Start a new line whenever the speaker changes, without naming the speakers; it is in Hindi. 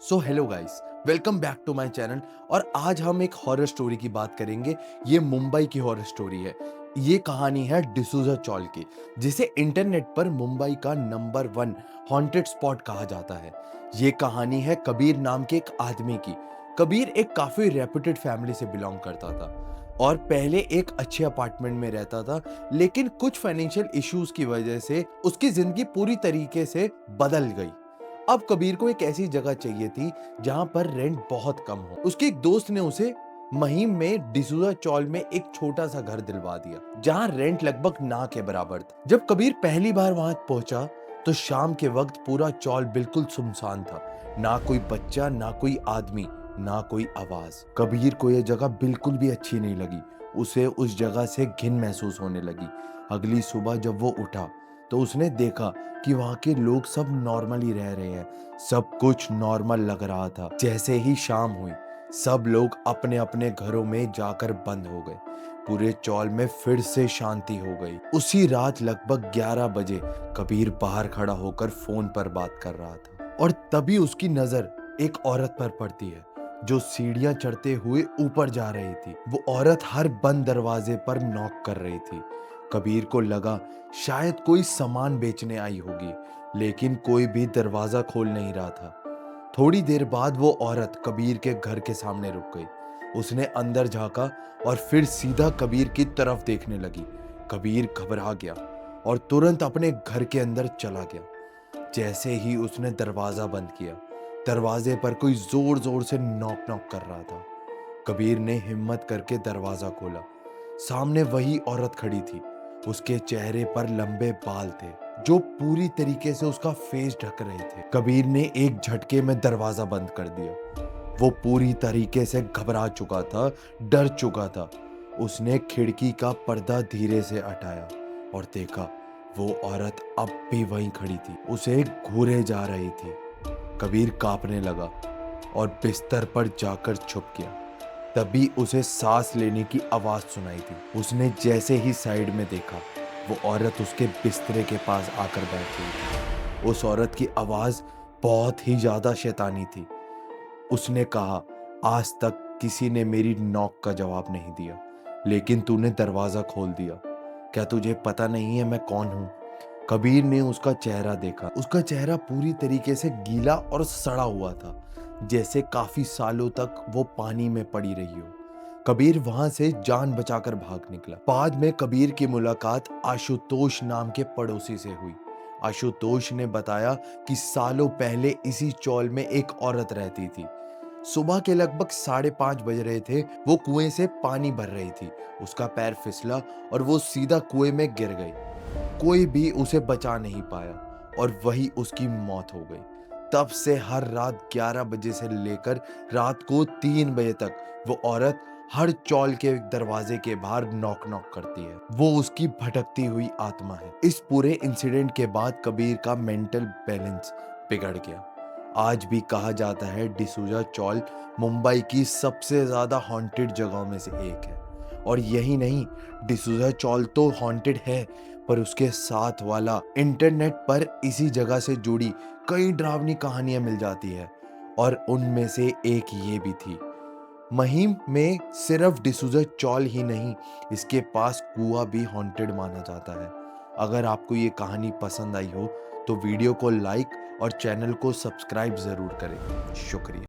So hello guys, welcome back to my channel. और आज हम एक हॉरर स्टोरी की बात करेंगे। ये मुंबई की हॉरर स्टोरी है। ये कहानी है डिसूजा चौल की, जिसे इंटरनेट पर मुंबई का नंबर 1 हॉन्टेड स्पॉट कहा जाता है। ये कहानी है कबीर नाम के एक आदमी की। कबीर एक काफी रेप्यूटेड फैमिली से बिलोंग करता था और पहले एक अच्छे अपार्टमेंट में रहता था, लेकिन कुछ फाइनेंशियल इश्यूज की वजह से उसकी जिंदगी पूरी तरीके से बदल गई। अब कबीर को एक ऐसी जगह चाहिए थी जहां पर रेंट बहुत कम हो। उसके एक दोस्त ने उसे महिम में डिसूजा चौल में एक छोटा सा घर दिलवा दिया, जहां रेंट लगभग ना के बराबर था। जब कबीर पहली बार वहां पहुंचा तो शाम के वक्त पूरा चौल बिल्कुल सुनसान था। ना कोई बच्चा, ना कोई आदमी, ना कोई आवाज। कबीर को यह जगह बिल्कुल भी अच्छी नहीं लगी। उसे उस जगह से घिन महसूस होने लगी। अगली सुबह जब वो उठा तो उसने देखा कि वहाँ के लोग सब नॉर्मली रह रहे हैं। सब कुछ नॉर्मल लग रहा था। जैसे ही शाम हुई, सब लोग अपने अपने घरों में जाकर बंद हो गए। पूरे चौल में फिर से शांति हो गई। उसी रात लगभग 11 बजे कबीर बाहर खड़ा होकर फोन पर बात कर रहा था और तभी उसकी नजर एक औरत पर पड़ती है जो सीढ़ियां चढ़ते हुए ऊपर जा रही थी। वो औरत हर बंद दरवाजे पर नॉक कर रही थी। कबीर को लगा शायद कोई सामान बेचने आई होगी, लेकिन कोई भी दरवाजा खोल नहीं रहा था। थोड़ी देर बाद वो औरत कबीर के घर के सामने रुक गई। उसने अंदर झांका और फिर सीधा कबीर की तरफ देखने लगी। कबीर घबरा गया और तुरंत अपने घर के अंदर चला गया। जैसे ही उसने दरवाजा बंद किया, दरवाजे पर कोई जोर जोर से नॉक नॉक कर रहा था। कबीर ने हिम्मत करके दरवाजा खोला। सामने वही औरत खड़ी थी। उसके चेहरे पर लंबे बाल थे जो पूरी तरीके से उसका फेस ढक रहे थे। कबीर ने एक झटके में दरवाजा बंद कर दिया। वो पूरी तरीके से घबरा चुका था, डर चुका था। उसने खिड़की का पर्दा धीरे से हटाया और देखा वो औरत अब भी वहीं खड़ी थी, उसे घूरे जा रही थी। कबीर कांपने लगा और बिस्तर पर जाकर छुप गया। तभी उसे सांस लेने की आवाज सुनाई थी। उसने जैसे ही साइड में देखा, वो औरत उसके बिस्तरे के पास आकर बैठ गई थी। उस औरत की आवाज बहुत ही ज्यादा शैतानी थी। उसने कहा, आज तक किसी ने मेरी नॉक का जवाब नहीं दिया, लेकिन तूने दरवाजा खोल दिया। क्या तुझे पता नहीं है मैं कौन हूं? कबीर ने उसका चेहरा देखा। उसका चेहरा पूरी तरीके से गीला और सड़ा हुआ था, जैसे काफी सालों तक वो पानी में पड़ी रही हो। कबीर वहां से जान बचाकर भाग निकला। बाद में कबीर की मुलाकात आशुतोष नाम के पड़ोसी से हुई। आशुतोष ने बताया कि सालों पहले इसी चौल में एक औरत रहती थी। सुबह के लगभग 5:30 बज रहे थे। वो कुएं से पानी भर रही थी। उसका पैर फिसला और वो सीधा कुएं में गिर गई। कोई भी उसे बचा नहीं पाया और वही उसकी मौत हो गई। तब से हर रात 11 बजे से लेकर रात को 3 बजे तक वो औरत हर चौल के दरवाजे के बाहर नॉक नॉक करती है। वो उसकी भटकती हुई आत्मा है। इस पूरे इंसिडेंट के बाद कबीर का मेंटल बैलेंस बिगड़ गया। आज भी कहा जाता है डिसूजा चौल मुंबई की सबसे ज्यादा हॉन्टेड जगहों में से एक है। और यही नहीं, डिसूजा चौल तो हॉन्टेड है, पर उसके साथ वाला इंटरनेट पर इसी जगह से जुड़ी कई डरावनी कहानियां मिल जाती है। और उनमें से एक ये भी थी। महिम में सिर्फ डिसूजा चौल ही नहीं, इसके पास कुआं भी हॉन्टेड माना जाता है। अगर आपको ये कहानी पसंद आई हो तो वीडियो को लाइक और चैनल को सब्सक्राइब जरूर करें। शुक्रिया।